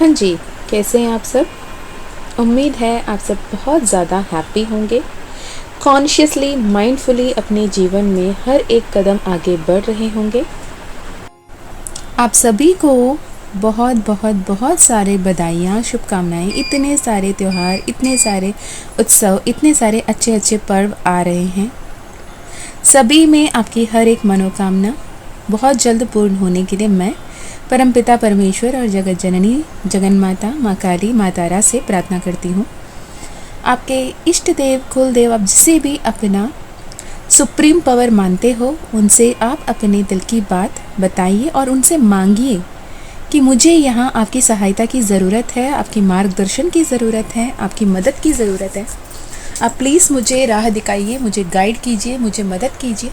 हाँ जी, कैसे हैं आप सब? उम्मीद है आप सब बहुत ज़्यादा हैप्पी होंगे, कॉन्शियसली, माइंडफुली अपने जीवन में हर एक कदम आगे बढ़ रहे होंगे। आप सभी को बहुत बहुत बहुत सारे बधाइयाँ, शुभकामनाएँ। इतने सारे त्यौहार, इतने सारे उत्सव, इतने सारे अच्छे अच्छे पर्व आ रहे हैं। सभी में आपकी हर एक मनोकामना बहुत जल्द पूर्ण होने के लिए मैं परमपिता परमेश्वर और जगत जननी जगन माता माँ काली माँ तारा से प्रार्थना करती हूँ। आपके इष्ट देव, कुल देव, आप जिसे भी अपना सुप्रीम पावर मानते हो, उनसे आप अपने दिल की बात बताइए और उनसे मांगिए कि मुझे यहाँ आपकी सहायता की ज़रूरत है, आपकी मार्गदर्शन की ज़रूरत है, आपकी मदद की ज़रूरत है। आप प्लीज़ मुझे राह दिखाइए, मुझे गाइड कीजिए, मुझे मदद कीजिए।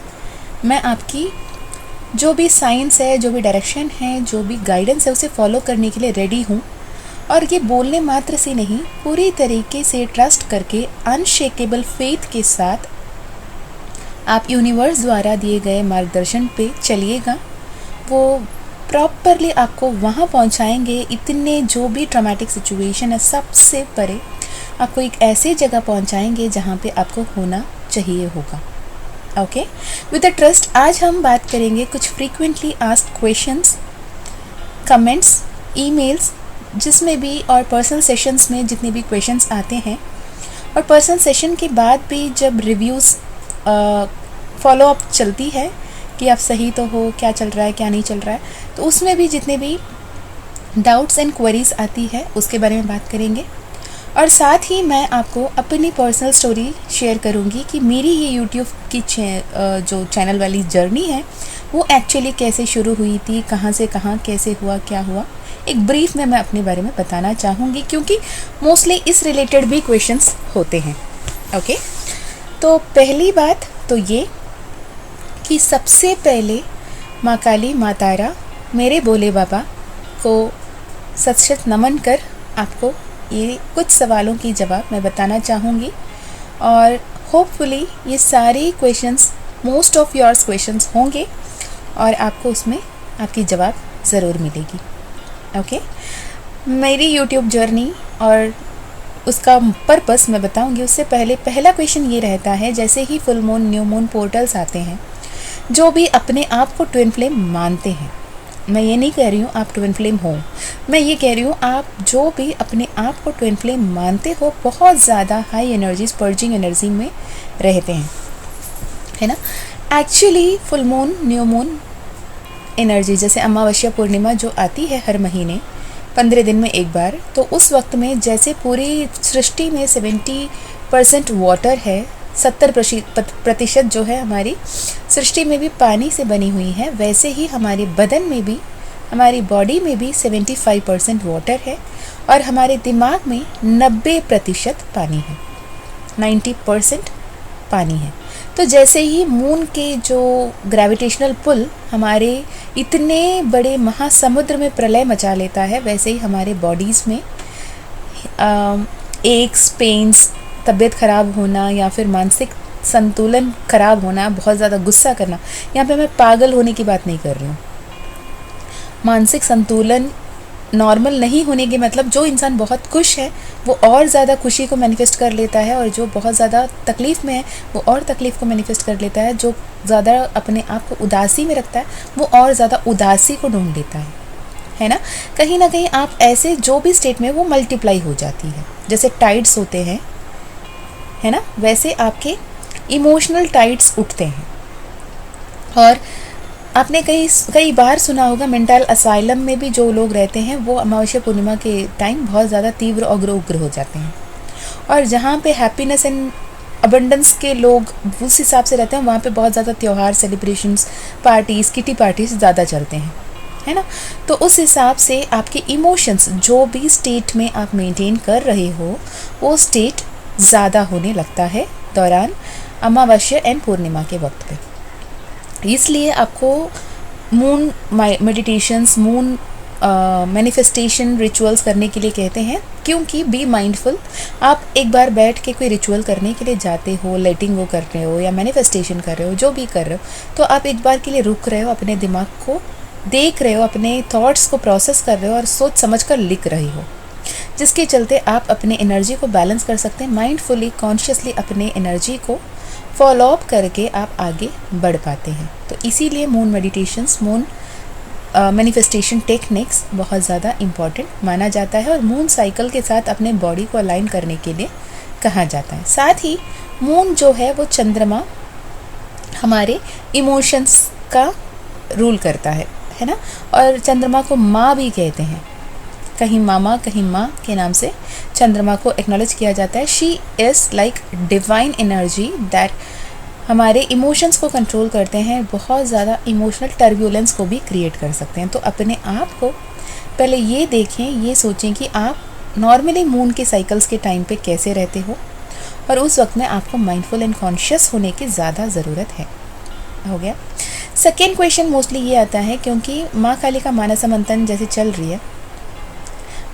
मैं आपकी जो भी साइंस है, जो भी डायरेक्शन है, जो भी गाइडेंस है, उसे फॉलो करने के लिए रेडी हूँ। और ये बोलने मात्र से नहीं, पूरी तरीके से ट्रस्ट करके, अनशेकेबल फेथ के साथ आप यूनिवर्स द्वारा दिए गए मार्गदर्शन पे चलिएगा। वो प्रॉपरली आपको वहाँ पहुँचाएंगे। इतने जो भी ट्रॉमेटिक सिचुएशन है, सबसे परे आपको एक ऐसे जगह पहुँचाएंगे जहाँ पे आपको होना चाहिए होगा। ओके, विद द ट्रस्ट आज हम बात करेंगे कुछ frequently asked questions, comments, emails, जिसमें भी और पर्सनल सेशंस में जितने भी क्वेश्चंस आते हैं, और पर्सनल सेशन के बाद भी जब रिव्यूज़ फॉलो अप चलती है कि आप सही तो हो, क्या चल रहा है, क्या नहीं चल रहा है, तो उसमें भी जितने भी डाउट्स एंड क्वेरीज आती है उसके बारे में बात करेंगे। और साथ ही मैं आपको अपनी पर्सनल स्टोरी शेयर करूंगी कि मेरी ये यूट्यूब की जो चैनल वाली जर्नी है वो एक्चुअली कैसे शुरू हुई थी, कहाँ से कहाँ, कैसे हुआ, क्या हुआ, एक ब्रीफ में मैं अपने बारे में बताना चाहूँगी, क्योंकि मोस्टली इस रिलेटेड भी क्वेश्चंस होते हैं। ओके, तो पहली बात तो ये कि सबसे पहले माँ काली, माँ तारा, मेरे भोले बाबा को सत नमन कर आपको ये कुछ सवालों की जवाब मैं बताना चाहूँगी। और होपफुली ये सारे questions, most of yours questions होंगे और आपको उसमें आपकी जवाब ज़रूर मिलेगी। ओके, मेरी यूट्यूब जर्नी और उसका पर्पस मैं बताऊंगी। उससे पहले पहला क्वेश्चन ये रहता है, जैसे ही full moon, new moon portals आते हैं, जो भी अपने आप को ट्विन फ्लेम मानते हैं, मैं ये नहीं कह रही हूँ आप ट्विन फ्लेम हो, मैं ये कह रही हूँ आप जो भी अपने आप को ट्विन फ्लेम मानते हो, बहुत ज़्यादा हाई एनर्जीज, पर्जिंग एनर्जी में रहते हैं, है ना। Actually full moon, new moon energy, जैसे अमावस्या पूर्णिमा जो आती है हर महीने 15 दिन में एक बार, तो उस वक्त में जैसे पूरी सृष्टि में 70% वाटर है, 70% जो है हमारी सृष्टि में भी पानी से बनी हुई है, वैसे ही हमारे बदन में भी, हमारी बॉडी में भी 75% वाटर है और हमारे दिमाग में 90% पानी है, 90% पानी है। तो जैसे ही मून के जो ग्रेविटेशनल पुल हमारे इतने बड़े महासमुद्र में प्रलय मचा लेता है, वैसे ही हमारे बॉडीज़ में एक्स, पेन्स, तबीयत ख़राब होना या फिर मानसिक संतुलन ख़राब होना, बहुत ज़्यादा गुस्सा करना, यहाँ पे मैं पागल होने की बात नहीं कर रही हूँ। मानसिक संतुलन नॉर्मल नहीं होने के मतलब, जो इंसान बहुत खुश है वो और ज़्यादा खुशी को मैनिफेस्ट कर लेता है, और जो बहुत ज़्यादा तकलीफ़ में है वो और तकलीफ़ को मैनिफेस्ट कर लेता है, जो ज़्यादा अपने आप को उदासी में रखता है वो और ज़्यादा उदासी को ढूंढ लेता है ना। कहीं ना कहीं आप ऐसे जो भी स्टेट में वो मल्टीप्लाई हो जाती है, जैसे टाइड्स होते हैं, है ना, वैसे आपके इमोशनल टाइड्स उठते हैं। और आपने कई बार सुना होगा, मेंटल असाइलम में भी जो लोग रहते हैं वो अमावस्या पूर्णिमा के टाइम बहुत ज़्यादा तीव्र और उग्र हो जाते हैं, और जहाँ पे हैप्पीनेस एंड अबंडेंस के लोग उस हिसाब से रहते हैं, वहाँ पे बहुत ज़्यादा त्यौहार, सेलिब्रेशंस, पार्टीज़, किटी पार्टीज़ ज़्यादा चलते हैं, है ना। तो उस हिसाब से आपके इमोशंस, जो भी स्टेट में आप मेंटेन कर रहे हो, वो स्टेट ज़्यादा होने लगता है दौरान अमावस्या एंड पूर्णिमा के वक्त पे। इसलिए आपको moon meditations, moon manifestation rituals करने के लिए कहते हैं, क्योंकि बी माइंडफुल। आप एक बार बैठ के कोई रिचुअल करने के लिए जाते हो, लेटिंग वो कर रहे हो या मैनिफेस्टेशन कर रहे हो, जो भी कर रहे हो, तो आप एक बार के लिए रुक रहे हो, अपने दिमाग को देख रहे हो, अपने थॉट्स को प्रोसेस कर रहे हो और सोच समझ कर लिख रही हो, जिसके चलते आप अपने एनर्जी को बैलेंस कर सकते हैं। माइंडफुली कॉन्शियसली अपने एनर्जी को फॉलो अप करके आप आगे बढ़ पाते हैं। तो इसीलिए moon meditations, moon manifestation techniques बहुत ज़्यादा इम्पॉर्टेंट माना जाता है और मून साइकिल के साथ अपने बॉडी को अलाइन करने के लिए कहा जाता है। साथ ही मून जो है वो चंद्रमा हमारे इमोशंस का रूल करता है ना। और चंद्रमा को माँ भी कहते हैं, कहीं मामा कहीं माँ के नाम से चंद्रमा को एक्नॉलेज किया जाता है। She is like divine energy that हमारे इमोशंस को कंट्रोल करते हैं, बहुत ज़्यादा इमोशनल टर्ब्यूलेंस को भी क्रिएट कर सकते हैं। तो अपने आप को पहले ये देखें, ये सोचें कि आप नॉर्मली मून के साइकिल्स के टाइम पे कैसे रहते हो, और उस वक्त में आपको माइंडफुल एंड कॉन्शियस होने की ज़्यादा ज़रूरत है। हो गया। सेकेंड क्वेश्चन मोस्टली ये आता है, क्योंकि माँ काली का मानसा मंथन जैसे चल रही है,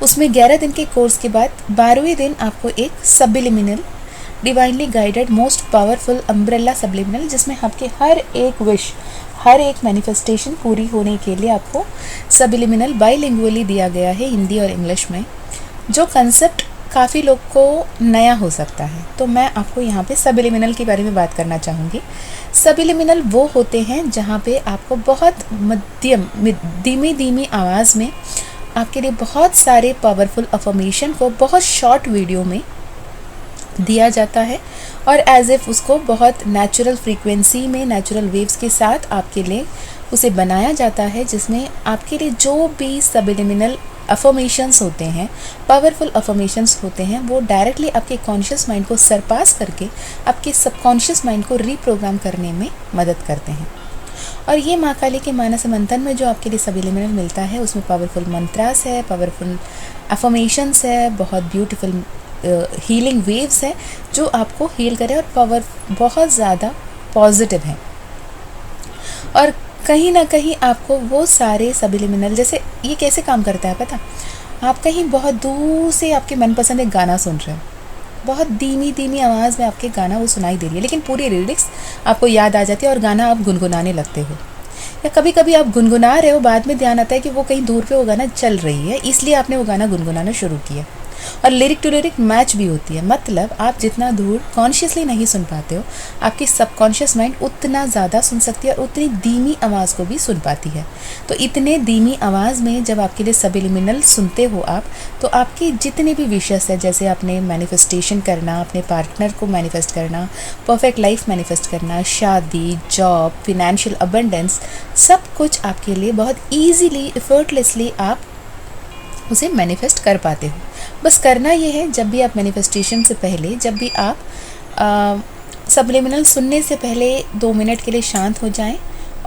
उसमें 11 दिन के कोर्स के बाद 12वें दिन आपको एक subliminal divinely guided most powerful umbrella subliminal, जिसमें आपके हर एक विश, हर एक मैनिफेस्टेशन पूरी होने के लिए आपको सब्लिमिनल बाइलिंगुअली दिया गया है, हिंदी और इंग्लिश में, जो कंसेप्ट काफ़ी लोग को नया हो सकता है। तो मैं आपको यहाँ पे सब्लिमिनल के बारे में बात करना चाहूँगी। सब्लिमिनल वो होते हैं जहाँ पे आपको बहुत मध्यम धीमी धीमी आवाज़ में आपके लिए बहुत सारे पावरफुल अफर्मेशन को बहुत शॉर्ट वीडियो में दिया जाता है, और एज इफ़ उसको बहुत नेचुरल फ्रीक्वेंसी में, नेचुरल वेव्स के साथ आपके लिए उसे बनाया जाता है, जिसमें आपके लिए जो भी सब्लिमिनल अफर्मेशंस होते हैं, पावरफुल अफर्मेशंस होते हैं, वो डायरेक्टली आपके कॉन्शियस माइंड को सरपास करके आपके सबकॉन्शियस माइंड को रीप्रोग्राम करने में मदद करते हैं। और ये माँ काली के मानस मंथन में जो आपके लिए सब्लिमिनल मिलता है, उसमें पावरफुल मंत्रास है, पावरफुल अफर्मेशंस है, बहुत ब्यूटीफुल हीलिंग वेव्स है जो आपको हील करे, और पावर बहुत ज़्यादा पॉजिटिव है। और कहीं ना कहीं आपको वो सारे सब्लिमिनल, जैसे ये कैसे काम करता है पता, आप कहीं बहुत दूर से आपके मनपसंद एक गाना सुन रहे हो, बहुत धीमी धीमी आवाज़ में आपके गाना वो सुनाई दे रही है, लेकिन पूरी लिरिक्स आपको याद आ जाती है और गाना आप गुनगुनाने लगते हो। या कभी कभी आप गुनगुना रहे हो, बाद में ध्यान आता है कि वो कहीं दूर पे वो गाना चल रही है, इसलिए आपने वो गाना गुनगुनाना शुरू किया, और लिरिक टू लिरिक मैच भी होती है। मतलब आप जितना दूर कॉन्शियसली नहीं सुन पाते हो, आपकी सबकॉन्शियस माइंड उतना ज़्यादा सुन सकती है और उतनी धीमी आवाज़ को भी सुन पाती है। तो इतने धीमी आवाज़ में जब आपके लिए सब्लिमिनल सुनते हो आप, तो आपके जितने भी विशेष है, जैसे आपने मैनिफेस्टेशन करना, अपने पार्टनर को मैनिफेस्ट करना, परफेक्ट लाइफ मैनिफेस्ट करना, शादी, जॉब, फिनेंशियल अबंडेंस, सब कुछ आपके लिए बहुत ईजीली, एफर्टलेसली आप उसे मैनिफेस्ट कर पाते हो। बस करना ये है, जब भी आप मैनिफेस्टेशन से पहले, जब भी आप सब्लिमिनल सुनने से पहले 2 मिनट के लिए शांत हो जाएं,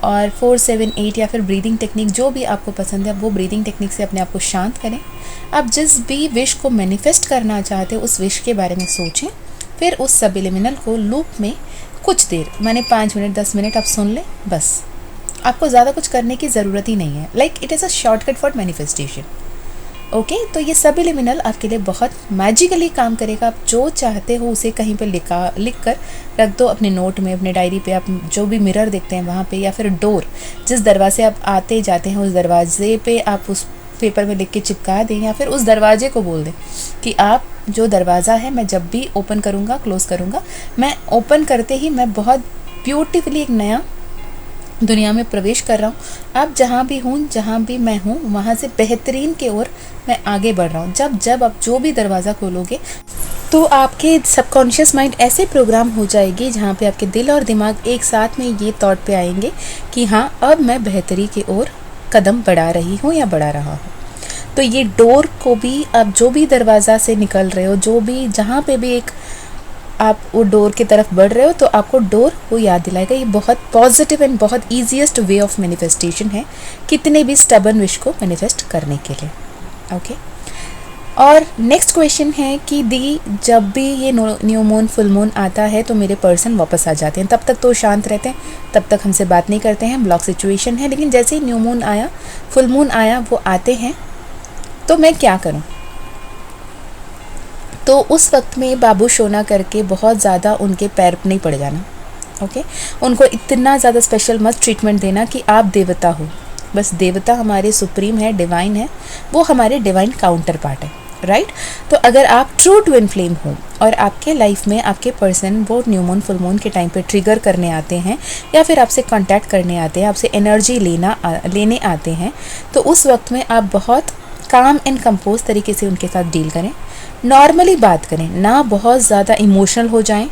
और 4, 7, 8 या फिर ब्रीदिंग टेक्निक जो भी आपको पसंद है, वो ब्रीदिंग टेक्निक से अपने आप को शांत करें। आप जिस भी विश को मैनिफेस्ट करना चाहते हो उस विश के बारे में सोचें, फिर उस सब्लिमिनल को लूप में कुछ देर, माने 5 मिनट 10 मिनट आप सुन लें, बस। आपको ज़्यादा कुछ करने की ज़रूरत ही नहीं है। Like it is a shortcut for manifestation. Okay, तो ये सब्लिमिनल आपके लिए बहुत मैजिकली काम करेगा। आप जो चाहते हो उसे कहीं पे लिख कर रख दो, अपने नोट में, अपने डायरी पे, आप जो भी मिरर देखते हैं वहाँ पे, या फिर डोर, जिस दरवाजे आप आते जाते हैं उस दरवाजे पे आप उस पेपर में लिख के चिपका दें, या फिर उस दरवाजे को बोल दें कि आप जो दरवाज़ा है, मैं जब भी ओपन करूँगा, क्लोज़ करूँगा, मैं ओपन करते ही मैं बहुत ब्यूटीफुली एक नया दुनिया में प्रवेश कर रहा हूँ। आप जहाँ भी हूँ, जहाँ भी मैं हूँ, वहाँ से बेहतरीन की ओर मैं आगे बढ़ रहा हूँ। जब आप जो भी दरवाज़ा खोलोगे, तो आपके सबकॉन्शियस माइंड ऐसे प्रोग्राम हो जाएगी जहाँ पे आपके दिल और दिमाग एक साथ में ये थॉट पे आएंगे कि हाँ, अब मैं बेहतरी की ओर कदम बढ़ा रही हूँ या बढ़ा रहा हूँ। तो ये डोर को भी, आप जो भी दरवाज़ा से निकल रहे हो, जो भी जहाँ पे भी एक आप वो डोर की तरफ बढ़ रहे हो, तो आपको डोर वो याद दिलाएगा। ये बहुत पॉजिटिव एंड बहुत ईजीएस्ट वे ऑफ मैनिफेस्टेशन है कितने भी स्टबर्न विश को मैनिफेस्ट करने के लिए। ओके, और नेक्स्ट क्वेश्चन है कि दी, जब भी ये न्यू मून, फुल मून आता है तो मेरे पर्सन वापस आ जाते हैं। तब तक तो शांत रहते हैं, तब तक हमसे बात नहीं करते हैं, ब्लॉक सिचुएशन है। लेकिन जैसे ही न्यू मून आया, फुल मून आया, वो आते हैं, तो मैं क्या करूँ? तो उस वक्त में बाबू सोना करके बहुत ज़्यादा उनके पैर नहीं पड़ जाना। ओके, उनको इतना ज़्यादा स्पेशल मत ट्रीटमेंट देना कि आप देवता हो। बस देवता हमारे सुप्रीम है, डिवाइन है, वो हमारे डिवाइन काउंटर पार्ट है, राइट। तो अगर आप ट्रू ट्विन फ्लेम हो और आपके लाइफ में आपके पर्सन वो न्यू मून फुल मून के टाइम पे ट्रिगर करने आते हैं या फिर आपसे कांटेक्ट करने आते हैं, आपसे एनर्जी लेने आते हैं, तो उस वक्त में आप बहुत काम एंड कंपोज तरीके से उनके साथ डील करें, नॉर्मली बात करें, ना बहुत ज़्यादा इमोशनल हो जाएं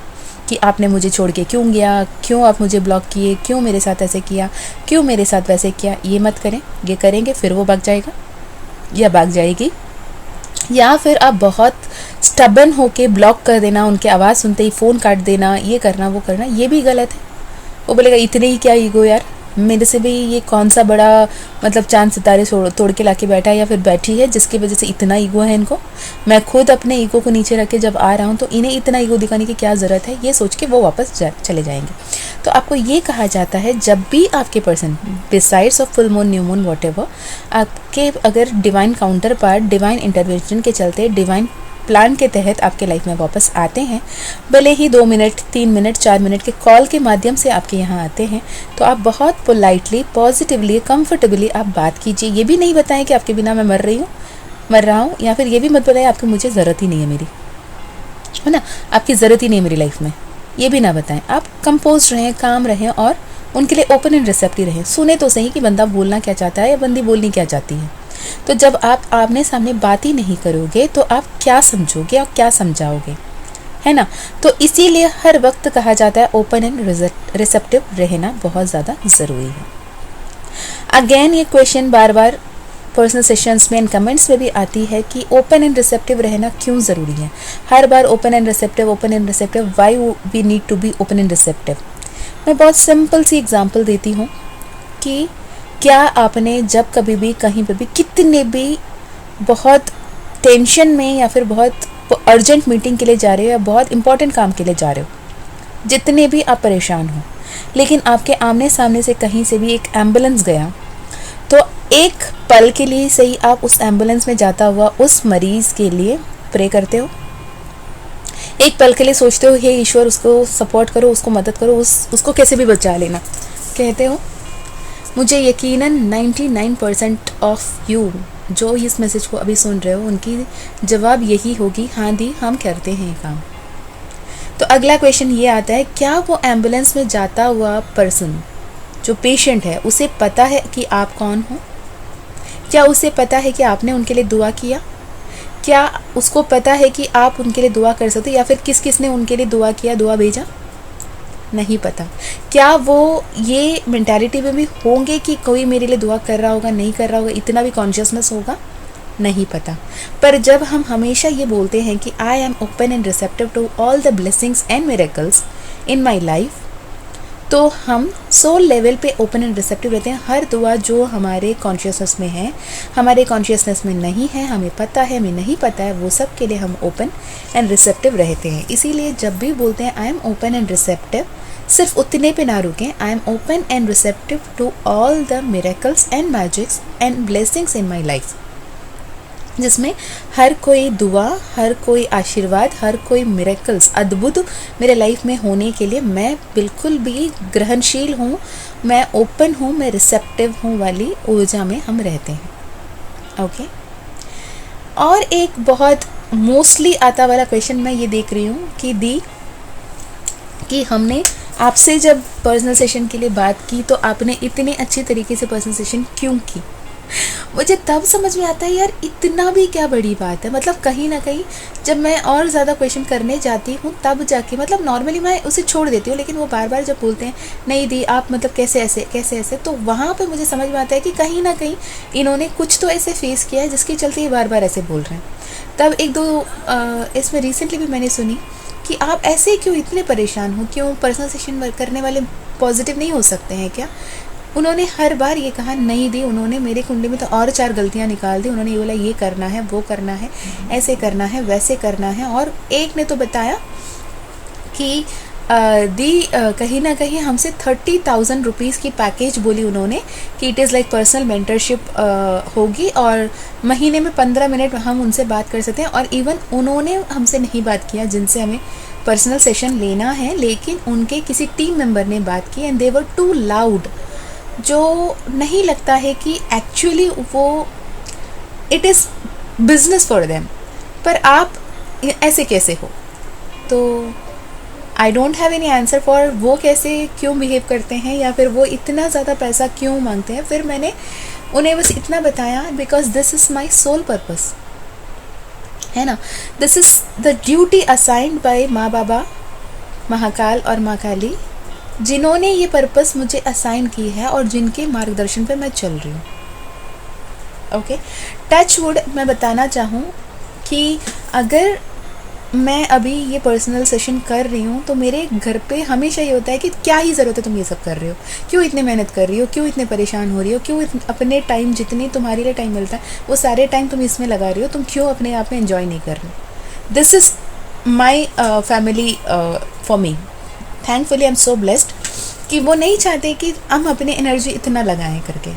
कि आपने मुझे छोड़ के क्यों गया, क्यों आप मुझे ब्लॉक किए, क्यों मेरे साथ ऐसे किया, क्यों मेरे साथ वैसे किया। ये मत करें, ये करेंगे फिर वो भाग जाएगा या भाग जाएगी। या फिर आप बहुत स्टबन होके ब्लॉक कर देना, उनकी आवाज़ सुनते ही फ़ोन काट देना, ये करना वो करना, ये भी गलत है। वो बोलेगा इतने ही क्या ईगो यार, मेरे से भी ये कौन सा बड़ा मतलब चांद सितारे तोड़ के लाके बैठा है या फिर बैठी है जिसकी वजह से इतना ईगो है इनको। मैं खुद अपने ईगो को नीचे रख के जब आ रहा हूँ तो इन्हें इतना ईगो दिखाने की क्या ज़रूरत है, ये सोच के वो वापस चले जाएंगे। तो आपको ये कहा जाता है जब भी आपके person besides of full moon new moon whatever आपके अगर divine counter part divine intervention के चलते डिवाइन प्लान के तहत आपके लाइफ में वापस आते हैं, भले ही 2 मिनट 3 मिनट 4 मिनट के कॉल के माध्यम से आपके यहाँ आते हैं, तो आप बहुत पोलाइटली पॉजिटिवली कंफर्टेबली आप बात कीजिए। ये भी नहीं बताएं कि आपके बिना मैं मर रहा हूँ, या फिर ये भी मत बताएं आपकी मुझे ज़रूरत ही नहीं है मेरी, है ना, आपकी ज़रूरत ही नहीं है मेरी लाइफ में, ये भी ना बताएं। आप कंपोज रहें, काम रहें और उनके लिए ओपन एंड रिसेप्टिव रहें। सुने तो सही कि बंदा बोलना क्या चाहता है या बंदी बोलनी क्या चाहती है। तो जब आप आमने सामने बात ही नहीं करोगे तो आप क्या समझोगे और क्या समझाओगे, है ना। तो इसीलिए हर वक्त कहा जाता है ओपन एंड रिसेप्टिव रहना बहुत ज़्यादा ज़रूरी है। अगेन ये क्वेश्चन बार बार पर्सनल सेशंस में एंड कमेंट्स में भी आती है कि ओपन एंड रिसेप्टिव रहना क्यों ज़रूरी है। हर बार open and receptive, why we need to be open and receptive. मैं बहुत सिंपल सी एग्जांपल देती हूँ कि क्या आपने जब कभी भी कहीं पे भी कितने भी बहुत टेंशन में या फिर बहुत अर्जेंट मीटिंग के लिए जा रहे हो या बहुत इंपॉर्टेंट काम के लिए जा रहे हो, जितने भी आप परेशान हो, लेकिन आपके आमने सामने से कहीं से भी एक एम्बुलेंस गया, तो एक पल के लिए सही आप उस एम्बुलेंस में जाता हुआ उस मरीज़ के लिए प्रे करते हो, एक पल के लिए सोचते हो हे ईश्वर उसको सपोर्ट करो, उसको मदद करो, उसको कैसे भी बचा लेना, कहते हो। मुझे यकीनन 99% ऑफ यू जो इस मैसेज को अभी सुन रहे हो उनकी जवाब यही होगी, हाँ दी हम करते हैं काम। तो अगला क्वेश्चन ये आता है, क्या वो एम्बुलेंस में जाता हुआ पर्सन जो पेशेंट है उसे पता है कि आप कौन हो? क्या उसे पता है कि आपने उनके लिए दुआ किया? क्या उसको पता है कि आप उनके लिए दुआ कर सकते, या फिर किस किस ने उनके लिए दुआ किया, दुआ भेजा? नहीं पता। क्या वो ये मेंटालिटी में भी होंगे कि कोई मेरे लिए दुआ कर रहा होगा, नहीं कर रहा होगा, इतना भी कॉन्शियसनेस होगा? नहीं पता। पर जब हम हमेशा ये बोलते हैं कि I am open and receptive to all the blessings and miracles in my life, तो हम सोल लेवल पे ओपन एंड रिसेप्टिव रहते हैं। हर दुआ जो हमारे कॉन्शियसनेस में है, हमारे कॉन्शियसनेस में नहीं है, हमें पता है, हमें नहीं पता है, वो सब के लिए हम ओपन एंड रिसेप्टिव रहते हैं। इसीलिए जब भी बोलते हैं I am open and receptive, सिर्फ उतने पे ना रुकें, I am open and receptive to all the miracles and magics and blessings in my life, जिसमें हर कोई दुआ, हर कोई आशीर्वाद, हर कोई मिरेकल्स अद्भुत मेरे लाइफ में होने के लिए मैं बिल्कुल भी ग्रहणशील हूँ, मैं ओपन हूँ, मैं रिसेप्टिव हूँ वाली ऊर्जा में हम रहते हैं। ओके। और एक बहुत मोस्टली आता वाला क्वेश्चन मैं ये देख रही हूँ कि हमने आपसे जब पर्सनल सेशन के लिए बात की तो आपने इतने अच्छे तरीके से पर्सनल सेशन क्यों की? मुझे तब समझ में आता है यार इतना भी क्या बड़ी बात है। मतलब कहीं ना कहीं जब मैं और ज़्यादा क्वेश्चन करने जाती हूँ तब जाके, मतलब नॉर्मली मैं उसे छोड़ देती हूँ, लेकिन वो बार बार जब बोलते हैं नहीं दी आप मतलब कैसे ऐसे, तो वहाँ पे मुझे समझ में आता है कि कहीं ना कहीं इन्होंने कुछ तो ऐसे फेस किया है जिसके चलते ये बार बार ऐसे बोल रहे हैं। तब एक दो इसमें रिसेंटली भी मैंने सुनी कि आप ऐसे क्यों इतने परेशान हो, क्यों पर्सनल सेशन करने वाले पॉजिटिव नहीं हो सकते हैं क्या? उन्होंने हर बार ये कहा नहीं दी, उन्होंने मेरे कुंडली में तो और 4 गलतियां निकाल दी। उन्होंने ये बोला ये करना है, वो करना है, ऐसे करना है, वैसे करना है। और एक ने तो बताया कि कहीं ना कहीं हमसे 30,000 रुपीज़ की पैकेज बोली उन्होंने कि it is like personal mentorship होगी और महीने में 15 मिनट हम उनसे बात कर सकते हैं। और इवन उन्होंने हमसे नहीं बात किया जिनसे हमें पर्सनल सेशन लेना है, लेकिन उनके किसी टीम मेंबर ने बात की and they were too loud जो नहीं लगता है कि एक्चुअली वो it is business for them, पर आप ऐसे कैसे हो। तो I don't have any answer for वो कैसे क्यों बिहेव करते हैं या फिर वो इतना ज़्यादा पैसा क्यों मांगते हैं। फिर मैंने उन्हें बस इतना बताया, because this is my soul purpose, है ना। This is the duty assigned by माँ बाबा, महाकाल और माँ काली, जिन्होंने ये पर्पस मुझे असाइन की है और जिनके मार्गदर्शन पे मैं चल रही हूँ। ओके, टच वुड मैं बताना चाहूँ कि अगर मैं अभी ये पर्सनल सेशन कर रही हूँ तो मेरे घर पे हमेशा ये होता है कि क्या ही ज़रूरत है तुम ये सब कर रहे हो, क्यों इतने मेहनत कर रही हो, क्यों इतने परेशान हो रही हो, क्यों अपने टाइम जितनी तुम्हारे लिए टाइम मिलता है वो सारे टाइम तुम इसमें लगा रही हो, तुम क्यों अपने आप में एंजॉय नहीं कर रहे हो। This is my family for me. Thankfully I am so blessed कि वो नहीं चाहते कि हम अपने एनर्जी इतना लगाएं करके,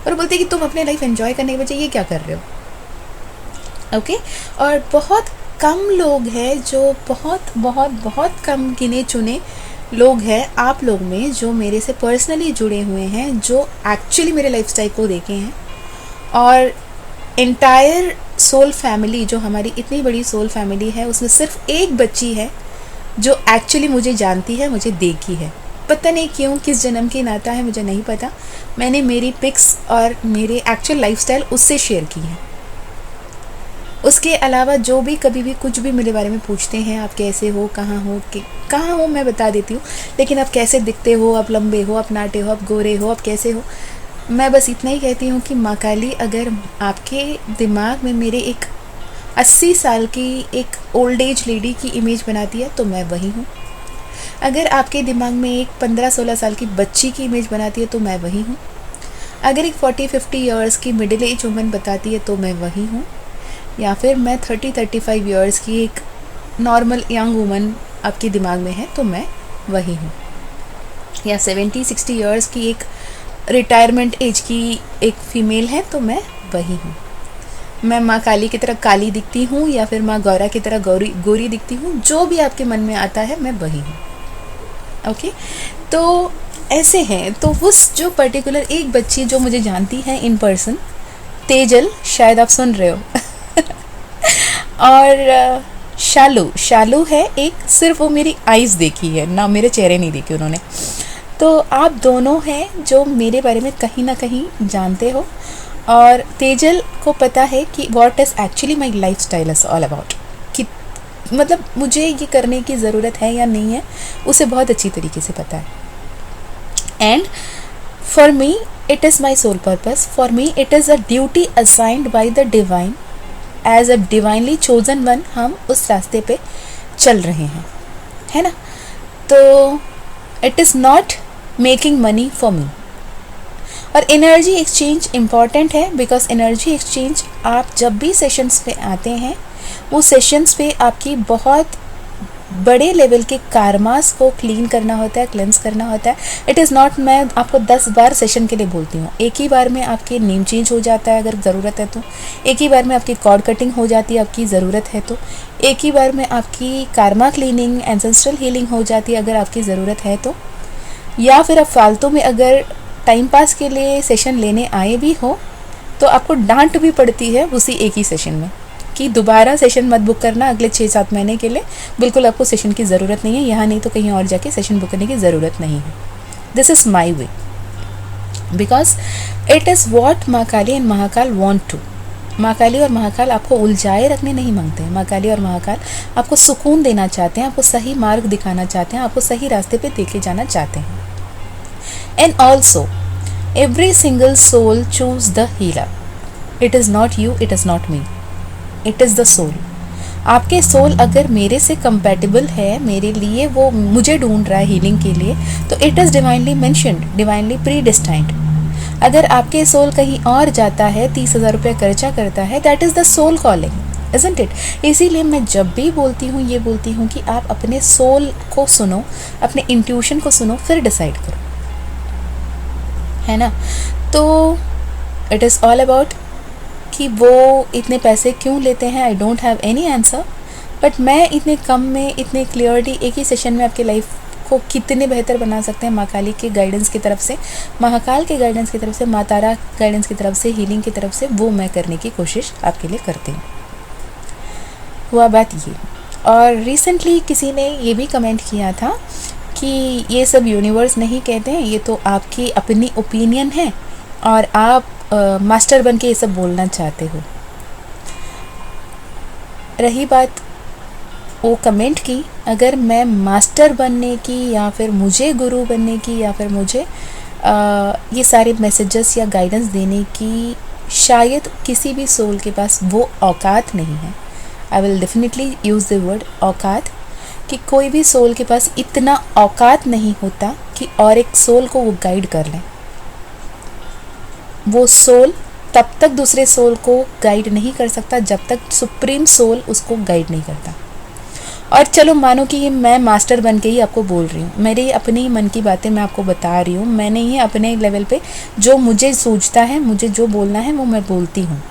और बोलते कि तुम अपने लाइफ एंजॉय करने के बजाय ये क्या कर रहे हो। ओके, और बहुत कम लोग हैं जो बहुत कम गिने चुने लोग हैं आप लोग में जो मेरे से पर्सनली जुड़े हुए हैं, जो एक्चुअली मेरे लाइफस्टाइल को देखे हैं। और एंटायर सोल फैमिली, जो हमारी इतनी बड़ी सोल फैमिली है, उसमें सिर्फ एक बच्ची है जो एक्चुअली मुझे जानती है, मुझे देखी है। पता नहीं क्यों, किस जन्म की नाता है मुझे नहीं पता। मैंने मेरी पिक्स और मेरे एक्चुअल लाइफस्टाइल उससे शेयर की है। उसके अलावा जो भी कभी भी कुछ भी मेरे बारे में पूछते हैं, आप कैसे हो, कहाँ हो, मैं बता देती हूँ, लेकिन आप कैसे दिखते हो, आप लंबे हो, आप नाटे हो, आप गोरे हो, आप कैसे हो, मैं बस इतना ही कहती हूँ कि माँ काली अगर आपके दिमाग में मेरे एक 80 साल की एक ओल्ड एज लेडी की इमेज बनाती है तो मैं वही हूँ। अगर आपके दिमाग में एक 15-16 साल की बच्ची की इमेज बनाती है तो मैं वही हूँ। अगर एक 40-50 ईयर्स की मिडिल एज वुमन बताती है तो मैं वही हूँ। या फिर मैं 30-35 ईयर्स की एक नॉर्मल यंग वुमन आपके दिमाग में है तो मैं वही हूँ। या 70-60 ईयर्स की एक रिटायरमेंट एज की एक फ़ीमेल है तो मैं वही हूँ। मैं माँ काली की तरह काली दिखती हूँ या फिर माँ गौरा की तरह गोरी दिखती हूँ, जो भी आपके मन में आता है मैं वही हूँ। ओके, तो ऐसे हैं। तो उस जो पर्टिकुलर एक बच्ची जो मुझे जानती है इन पर्सन, तेजल, शायद आप सुन रहे हो और शालू है एक, सिर्फ वो मेरी आइज़ देखी है ना, मेरे चेहरे नहीं देखे उन्होंने। तो आप दोनों हैं जो मेरे बारे में कहीं ना कहीं जानते हो, और तेजल को पता है कि what is actually my life style is all about, कि मतलब मुझे ये करने की ज़रूरत है या नहीं है, उसे बहुत अच्छी तरीके से पता है। And for me it is my soul purpose, for me it is a duty assigned by the divine, as a divinely chosen one हम उस रास्ते पे चल रहे हैं, है ना। तो it is not making money for me. और एनर्जी एक्सचेंज इम्पॉर्टेंट है, बिकॉज एनर्जी एक्सचेंज आप जब भी सेशंस पे आते हैं, वो सेशंस पे आपकी बहुत बड़े लेवल के कार्मास को क्लीन करना होता है, क्लेंस करना होता है। इट इज़ नॉट, मैं आपको 10 बार सेशन के लिए बोलती हूँ, एक ही बार में आपके नेम चेंज हो जाता है अगर ज़रूरत है तो, एक ही बार में आपकी कॉर्ड कटिंग हो जाती है आपकी ज़रूरत है तो, एक ही बार में आपकी कार्मा क्लीनिंग, एंसेस्ट्रल हीलिंग हो जाती है अगर आपकी ज़रूरत है तो, या फिर आप फालतू में अगर टाइम पास के लिए सेशन लेने आए भी हो तो आपको डांट भी पड़ती है उसी एक ही सेशन में कि दोबारा सेशन मत बुक करना अगले 6-7 महीने के लिए, बिल्कुल आपको सेशन की ज़रूरत नहीं है, यहाँ नहीं तो कहीं और जाके सेशन बुक करने की ज़रूरत नहीं है। This is my way, because it is what माँ काली एंड महाकाल वॉन्ट टू। माँ काली और महाकाल आपको उलझाए रखने नहीं मांगते हैं। माँ काली और महाकाल आपको सुकून देना चाहते हैं, आपको सही मार्ग दिखाना चाहते हैं, आपको सही रास्ते पे लेके जाना चाहते हैं। And also every single soul choose the healer. It is not you, it is not me, it is the soul. आपके सोल अगर मेरे से कंपैटिबल है, मेरे लिए वो मुझे ढूंढ रहा है हीलिंग के लिए, तो it is divinely mentioned, divinely pre destined. अगर आपके सोल कहीं और जाता है, 30,000 रुपये खर्चा करता है, that is the soul calling, isn't it. इसीलिए मैं जब भी बोलती हूँ ये बोलती हूँ कि आप अपने सोल को सुनो, अपने इंट्यूशन को सुनो, फिर डिसाइड करो, है ना। तो इट इज़ ऑल अबाउट कि वो इतने पैसे क्यों लेते हैं, आई don't have any answer, but मैं इतने कम में इतने क्लियरली एक ही सेशन में आपकी लाइफ को कितने बेहतर बना सकते हैं माँ काली के गाइडेंस की तरफ से, महाकाल के गाइडेंस की तरफ से, माँ तारा गाइडेंस की तरफ से, हीलिंग की तरफ से, वो मैं करने की कोशिश आपके लिए करती हूँ। हुआ बात ये। और रिसेंटली किसी ने ये भी कमेंट किया था कि ये सब यूनिवर्स नहीं कहते हैं, ये तो आपकी अपनी ओपिनियन है और आप मास्टर बन के ये सब बोलना चाहते हो। रही बात वो कमेंट की, अगर मैं मास्टर बनने की या फिर मुझे गुरु बनने की या फिर मुझे ये सारे मैसेजेस या गाइडेंस देने की शायद किसी भी सोल के पास वो औकात नहीं है। I will definitely use the word औकात, कि कोई भी सोल के पास इतना औकात नहीं होता कि और एक सोल को वो गाइड कर लें। वो सोल तब तक दूसरे सोल को गाइड नहीं कर सकता जब तक सुप्रीम सोल उसको गाइड नहीं करता। और चलो मानो कि ये मैं मास्टर बन के ही आपको बोल रही हूँ, मेरी अपनी मन की बातें मैं आपको बता रही हूँ, मैंने ही अपने लेवल पे जो मुझे सूझता है, मुझे जो बोलना है वो मैं बोलती हूँ।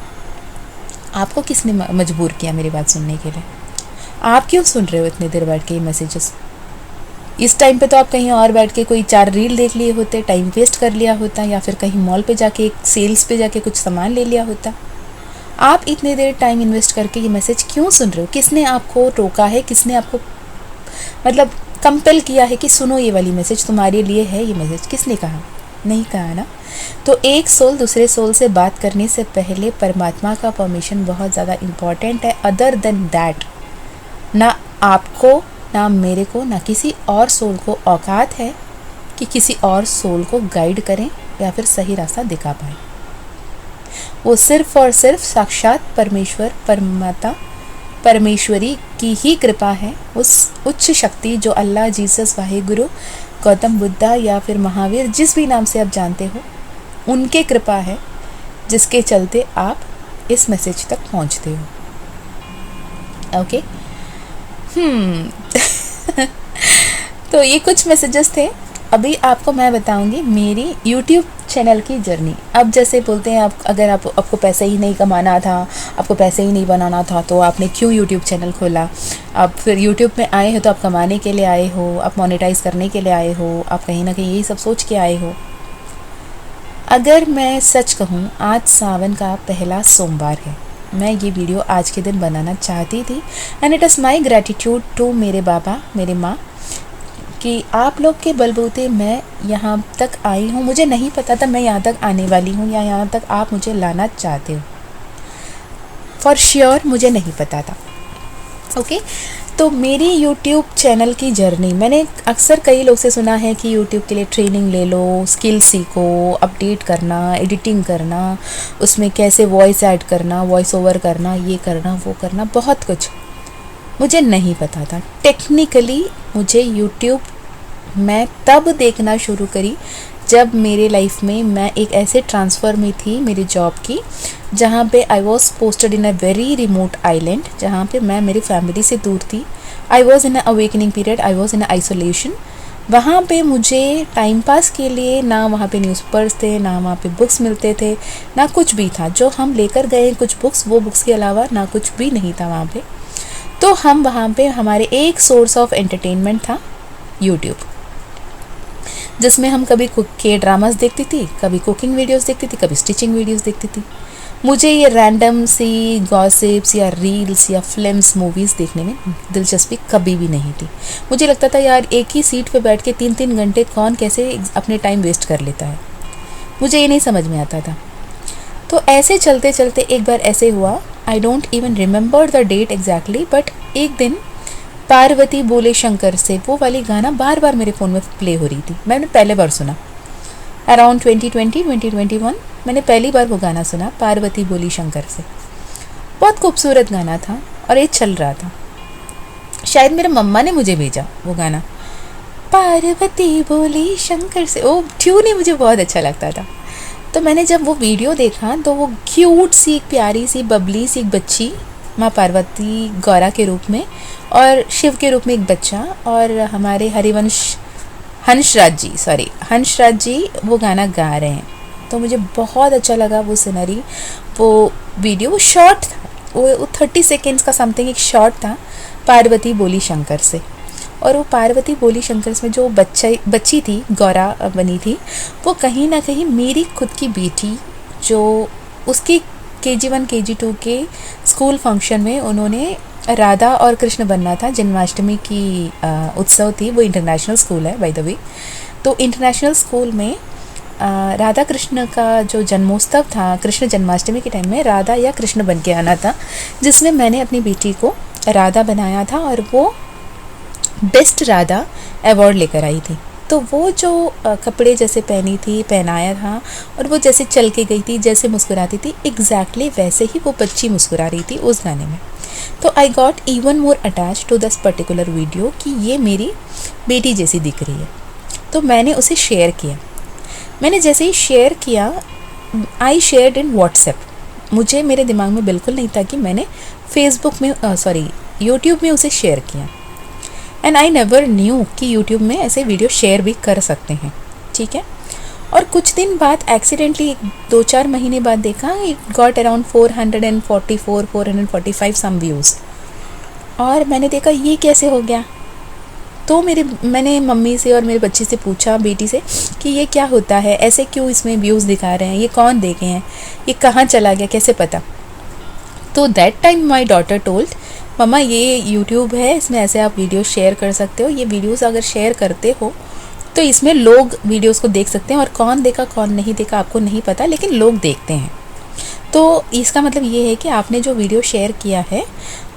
आपको किसने मजबूर किया मेरी बात सुनने के लिए? आप क्यों सुन रहे हो इतनी देर बैठ के ये मैसेजेस? इस टाइम पे तो आप कहीं और बैठ के कोई 4 रील देख लिए होते, टाइम वेस्ट कर लिया होता, या फिर कहीं मॉल पे जाके एक सेल्स पे जाके कुछ सामान ले लिया होता। आप इतनी देर टाइम इन्वेस्ट करके ये मैसेज क्यों सुन रहे हो? किसने आपको रोका है? किसने आपको मतलब कंपेल किया है कि सुनो ये वाली मैसेज, तुम्हारे लिए है ये मैसेज? किसने कहा? नहीं कहा ना। तो एक सोल दूसरे सोल से बात करने से पहले परमात्मा का परमिशन बहुत ज़्यादा इम्पॉर्टेंट है। अदर देन दैट ना आपको, ना मेरे को, ना किसी और सोल को औकात है कि किसी और सोल को गाइड करें या फिर सही रास्ता दिखा पाए। वो सिर्फ और सिर्फ साक्षात परमेश्वर, परमात्मा, परमेश्वरी की ही कृपा है। उस उच्च शक्ति जो अल्लाह, जीसस, वाहेगुरु, गौतम बुद्धा या फिर महावीर, जिस भी नाम से आप जानते हो, उनके कृपा है जिसके चलते आप इस मैसेज तक पहुंचते हो। ओके। तो ये कुछ मैसेजेस थे। अभी आपको मैं बताऊंगी मेरी YouTube चैनल की जर्नी। अब जैसे बोलते हैं आप, अगर आपको पैसे ही नहीं कमाना था, आपको पैसे ही नहीं बनाना था, तो आपने क्यों YouTube चैनल खोला? आप फिर YouTube में आए हो तो आप कमाने के लिए आए हो, आप मोनेटाइज करने के लिए आए हो, आप कहीं ना कहीं यही सब सोच के आए हो। अगर मैं सच कहूँ, आज सावन का पहला सोमवार है। मैं ये वीडियो आज के दिन बनाना चाहती थी and it is my gratitude to मेरे बाबा, मेरे माँ, कि आप लोग के बलबूते मैं यहाँ तक आई हूँ। मुझे नहीं पता था मैं यहाँ तक आने वाली हूँ या यहाँ तक आप मुझे लाना चाहते हो। फॉर श्योर मुझे नहीं पता था। ओके। तो मेरी YouTube चैनल की जर्नी, मैंने अक्सर कई लोग से सुना है कि YouTube के लिए ट्रेनिंग ले लो, स्किल सीखो, अपडेट करना, एडिटिंग करना, उसमें कैसे वॉइस ऐड करना, वॉइस ओवर करना, ये करना, वो करना, बहुत कुछ मुझे नहीं पता था। टेक्निकली मुझे YouTube मैं तब देखना शुरू करी जब मेरे लाइफ में मैं एक ऐसे ट्रांसफ़र में थी मेरी जॉब की, जहाँ पे I was posted in a very remote island, जहाँ पे मैं मेरी फैमिली से दूर थी। I was in a awakening period, I was in a isolation. वहाँ पे मुझे टाइम पास के लिए ना वहाँ पे न्यूज़पेपर्स थे, ना वहाँ पे बुक्स मिलते थे, ना कुछ भी था। जो हम लेकर गए कुछ बुक्स, वो बुक्स के अलावा ना कुछ भी नहीं था वहाँ पे। तो हम वहाँ पे, हमारे एक सोर्स ऑफ एंटरटेनमेंट था यूट्यूब, जिसमें हम कभी के ड्रामास देखती थी, कभी कुकिंग वीडियोस देखती थी, कभी स्टिचिंग वीडियोस देखती थी। मुझे ये रैंडम सी गॉसिप्स या रील्स या फिल्म्स, मूवीज़ देखने में दिलचस्पी कभी भी नहीं थी। मुझे लगता था यार एक ही सीट पे बैठ के 3-3 घंटे कौन कैसे अपने टाइम वेस्ट कर लेता है, मुझे ये नहीं समझ में आता था। तो ऐसे चलते चलते एक बार ऐसे हुआ, I don't even remember the date exactly, but एक दिन पार्वती बोले शंकर से वो वाली गाना बार बार मेरे फ़ोन में प्ले हो रही थी। मैंने पहले बार सुना अराउंड 2020-2021 मैंने पहली बार वो गाना सुना, पार्वती बोली शंकर से। बहुत खूबसूरत गाना था और ये चल रहा था। शायद मेरे मम्मा ने मुझे भेजा वो गाना, पार्वती बोली शंकर से। वो ट्यून ही मुझे बहुत अच्छा लगता था। तो मैंने जब वो वीडियो देखा तो वो क्यूट सी, एक प्यारी सी, बबली सी एक बच्ची, माँ पार्वती गौरा के रूप में और शिव के रूप में एक बच्चा, और हमारे हंसराज जी वो गाना गा रहे हैं। तो मुझे बहुत अच्छा लगा वो सिनरी, वो वीडियो। वो शॉर्ट था, वो 30 सेकेंड्स का समथिंग एक शॉर्ट था, पार्वती बोली शंकर से। और वो पार्वती बोली शंकर में जो बच्ची थी, गौरा बनी थी, वो कहीं ना कहीं मेरी खुद की बेटी, जो उसकी KG1 KG2 के स्कूल फंक्शन में उन्होंने राधा और कृष्ण बनना था। जन्माष्टमी की उत्सव थी, वो इंटरनेशनल स्कूल है बाय द वे। तो इंटरनेशनल स्कूल में राधा कृष्ण का जो जन्मोत्सव था, कृष्ण जन्माष्टमी के टाइम में राधा या कृष्ण बन के आना था, जिसमें मैंने अपनी बेटी को राधा बनाया था और वो बेस्ट राधा अवार्ड लेकर आई थी। तो वो जो कपड़े जैसे पहनी थी, पहनाया था, और वो जैसे चल के गई थी, जैसे मुस्कुराती थी, एग्जैक्टली वैसे ही वो बच्ची मुस्कुरा रही थी उस गाने में। तो I got even more attach to this particular video कि ये मेरी बेटी जैसी दिख रही है। तो मैंने उसे शेयर किया। मैंने जैसे ही शेयर किया, आई शेयर्ड इन व्हाट्सएप। मुझे मेरे दिमाग में बिल्कुल नहीं था कि मैंने फेसबुक में यूट्यूब में उसे शेयर किया। एंड आई नेवर न्यू कि यूट्यूब में ऐसे वीडियो शेयर भी कर सकते हैं, ठीक है। और कुछ दिन बाद एक्सीडेंटली 2-4 महीने बाद देखा, it got around 445 some views. और मैंने देखा ये कैसे हो गया। तो मैंने मम्मी से और मेरे बच्चे से पूछा, बेटी से, कि ये क्या होता है, ऐसे क्यों इसमें व्यूज़ दिखा रहे हैं, ये कौन देखे हैं, ये कहाँ चला गया, कैसे पता। तो that time my daughter told, मम्मा ये यूट्यूब है, इसमें ऐसे आप वीडियो शेयर कर सकते हो, ये वीडियोस अगर शेयर करते हो तो इसमें लोग वीडियोस को देख सकते हैं, और कौन देखा कौन नहीं देखा आपको नहीं पता, लेकिन लोग देखते हैं। तो इसका मतलब ये है कि आपने जो वीडियो शेयर किया है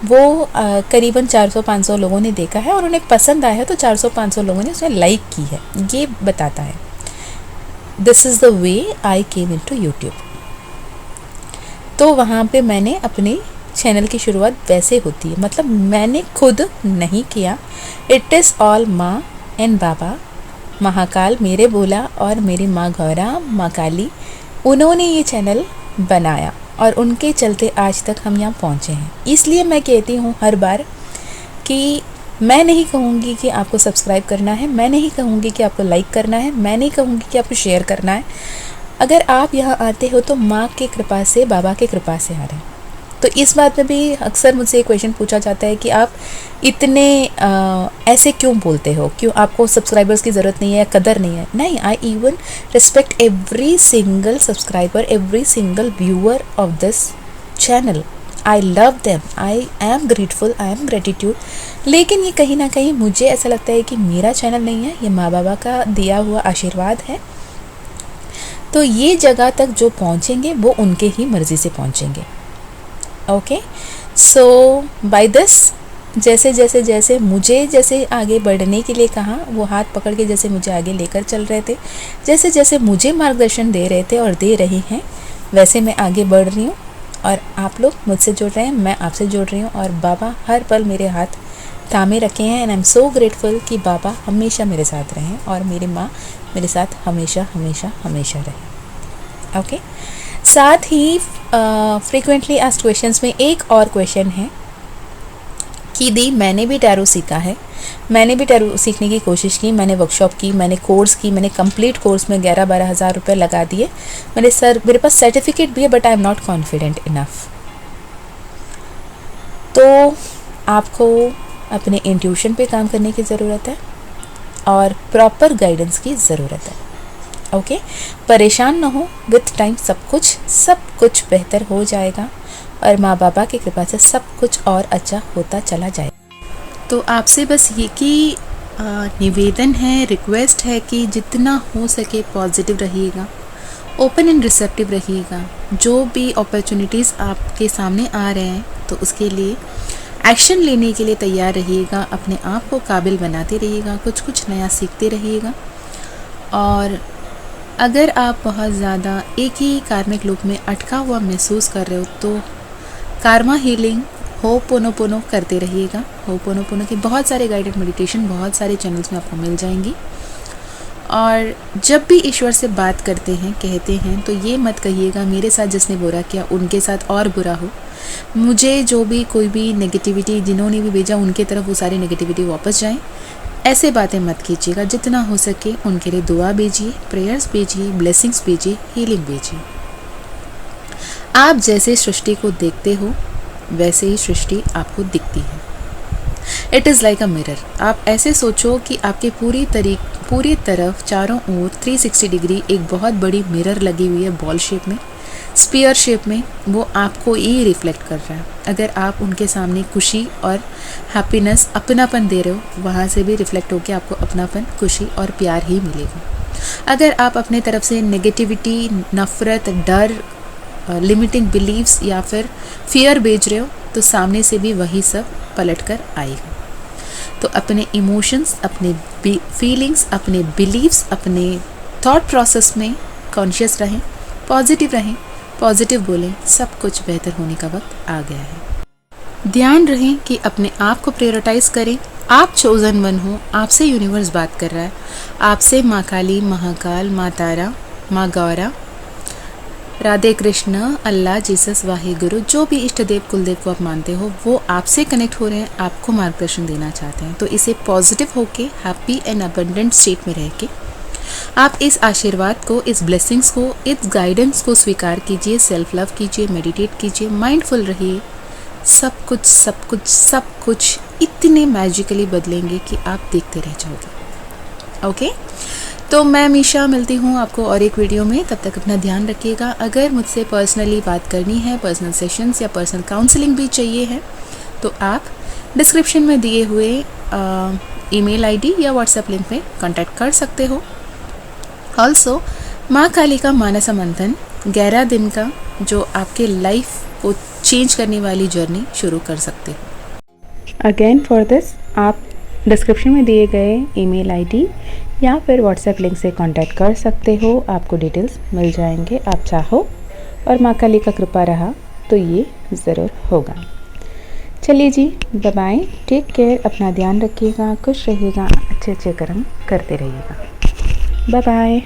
वो करीबन 400-500 लोगों ने देखा है और उन्हें पसंद आया है, तो 400-500 लोगों ने उसे लाइक की है। ये बताता है। This is the way I came into YouTube. तो वहाँ पे मैंने अपने चैनल की शुरुआत वैसे होती है, मतलब मैंने खुद नहीं किया। इट इज़ ऑल माँ एंड बाबा, महाकाल मेरे बोला और मेरी माँ गौरा, माँ काली, उन्होंने ये चैनल बनाया और उनके चलते आज तक हम यहाँ पहुँचे हैं। इसलिए मैं कहती हूँ हर बार कि मैं नहीं कहूँगी कि आपको सब्सक्राइब करना है, मैं नहीं कहूँगी कि आपको लाइक करना है, मैं नहीं कहूँगी कि आपको शेयर करना है। अगर आप यहाँ आते हो तो माँ की कृपा से, बाबा की कृपा से आ रहे हैं। तो इस बात में भी अक्सर मुझसे एक क्वेश्चन पूछा जाता है कि आप इतने ऐसे क्यों बोलते हो, क्यों आपको सब्सक्राइबर्स की ज़रूरत नहीं है या कदर नहीं है। नहीं, I even respect every single subscriber, every single viewer of this channel. I love them, I am grateful, I am gratitude. लेकिन ये कहीं ना कहीं मुझे ऐसा लगता है कि मेरा चैनल नहीं है, ये माँ बाबा का दिया हुआ आशीर्वाद है। तो ये जगह तक जो पहुँचेंगे वो उनके ही मर्ज़ी से पहुँचेंगे। ओके, सो बाय दिस, जैसे मुझे जैसे आगे बढ़ने के लिए कहा, वो हाथ पकड़ के जैसे मुझे आगे लेकर चल रहे थे, जैसे मुझे मार्गदर्शन दे रहे थे और दे रहे हैं, वैसे मैं आगे बढ़ रही हूँ। और आप लोग मुझसे जुड़ रहे हैं, मैं आपसे जुड़ रही हूँ, और बाबा हर पल मेरे हाथ थामे रखे हैं। And I am so grateful कि बाबा हमेशा मेरे साथ रहें और मेरी माँ मेरे साथ हमेशा हमेशा हमेशा रहे। ओके, साथ ही फ्रीक्वेंटली आस्क्ड क्वेश्चंस में एक और क्वेश्चन है कि दी मैंने भी टैरो सीखा है, मैंने भी टैरो सीखने की कोशिश की, मैंने वर्कशॉप की, मैंने कोर्स की, मैंने कंप्लीट कोर्स में 11-12 हज़ार रुपये लगा दिए, मेरे पास सर्टिफिकेट भी है, but I am not confident enough. तो आपको अपने इंट्यूशन पे काम करने की ज़रूरत है और प्रॉपर गाइडेंस की ज़रूरत है। ओके, परेशान ना हो, विथ टाइम सब कुछ बेहतर हो जाएगा और माँ बाबा की कृपा से सब कुछ और अच्छा होता चला जाए। तो आपसे बस ये कि निवेदन है, रिक्वेस्ट है कि जितना हो सके पॉजिटिव रहिएगा, ओपन एंड रिसेप्टिव रहिएगा। जो भी अपॉर्चुनिटीज़ आपके सामने आ रहे हैं तो उसके लिए एक्शन लेने के लिए तैयार रहिएगा, अपने आप को काबिल बनाते रहिएगा, कुछ नया सीखते रहिएगा। और अगर आप बहुत ज़्यादा एक ही कार्मिक लूप में अटका हुआ महसूस कर रहे हो तो कार्मा हीलिंग होपोनोपोनो करते रहिएगा। होपोनोपोनो के बहुत सारे गाइडेड मेडिटेशन बहुत सारे चैनल्स में आपको मिल जाएंगी। और जब भी ईश्वर से बात करते हैं, कहते हैं, तो ये मत कहिएगा मेरे साथ जिसने बुरा किया उनके साथ और बुरा हो, मुझे जो भी कोई भी नेगेटिविटी जिन्होंने भी भेजा उनके तरफ वो सारी नेगेटिविटी वापस जाए। ऐसे बातें मत कीजिएगा। जितना हो सके उनके लिए दुआ भेजिए, प्रेयर्स भेजिए, ब्लेसिंग्स भेजिए, हीलिंग भेजिए। आप जैसे सृष्टि को देखते हो वैसे ही सृष्टि आपको दिखती है। It is like a mirror. आप ऐसे सोचो कि आपके पूरी तरफ चारों ओर 360 डिग्री एक बहुत बड़ी मिरर लगी हुई है, बॉल शेप में, स्पीयर शेप में। वो आपको ही रिफ्लेक्ट कर रहा है। अगर आप उनके सामने खुशी और हैप्पीनेस, अपनापन दे रहे हो, वहाँ से भी रिफ्लेक्ट होकर आपको अपनापन, खुशी और प्यार ही मिलेगा। अगर आप अपने तरफ से नेगेटिविटी, नफ़रत, डर, लिमिटिंग बिलीव्स या फिर फियर भेज रहे हो, तो सामने से भी वही सब पलट कर आएगा। तो अपने इमोशंस, अपने फीलिंग्स, अपने बिलीव्स, अपने थॉट प्रोसेस में कॉन्शियस रहें, पॉजिटिव बोलें। सब कुछ बेहतर होने का वक्त आ गया है। ध्यान रहें कि अपने आप को प्रायोरिटाइज करें। आप चोजन वन हो, आपसे यूनिवर्स बात कर रहा है, आपसे माँ काली, महाकाल, माँ तारा, माँ गौरा, राधे कृष्ण, अल्लाह, जीसस, वाहे गुरु, जो भी इष्ट देव कुलदेव को आप मानते हो, वो आपसे कनेक्ट हो रहे हैं, आपको मार्गदर्शन देना चाहते हैं। तो इसे पॉजिटिव होके, हैप्पी एंड अबंडेंट स्टेट में रह के आप इस आशीर्वाद को, इस ब्लेसिंग्स को, इस गाइडेंस को स्वीकार कीजिए, सेल्फ लव कीजिए, मेडिटेट कीजिए, माइंडफुल रहिए। सब कुछ इतने मैजिकली बदलेंगे कि आप देखते रह जाओगे। ओके, तो मैं मीशा मिलती हूँ आपको और एक वीडियो में। तब तक अपना ध्यान रखिएगा। अगर मुझसे पर्सनली बात करनी है, पर्सनल सेशंस या पर्सनल काउंसलिंग भी चाहिए है, तो आप डिस्क्रिप्शन में दिए हुए ईमेल आईडी या व्हाट्सएप लिंक पे कांटेक्ट कर सकते हो। ऑल्सो माँ काली का मानस मंथन 11 दिन का, जो आपके लाइफ को चेंज करने वाली जर्नी शुरू कर सकते हो। अगेन फॉर दिस आप डिस्क्रिप्शन में दिए गए ईमेल आईडी या फिर व्हाट्सएप लिंक से कांटेक्ट कर सकते हो। आपको डिटेल्स मिल जाएंगे, आप चाहो और माँ काली का कृपा रहा तो ये ज़रूर होगा। चलिए जी, बाय बाय, टेक केयर, अपना ध्यान रखिएगा, खुश रहिएगा, अच्छे कर्म करते रहिएगा। Bye bye.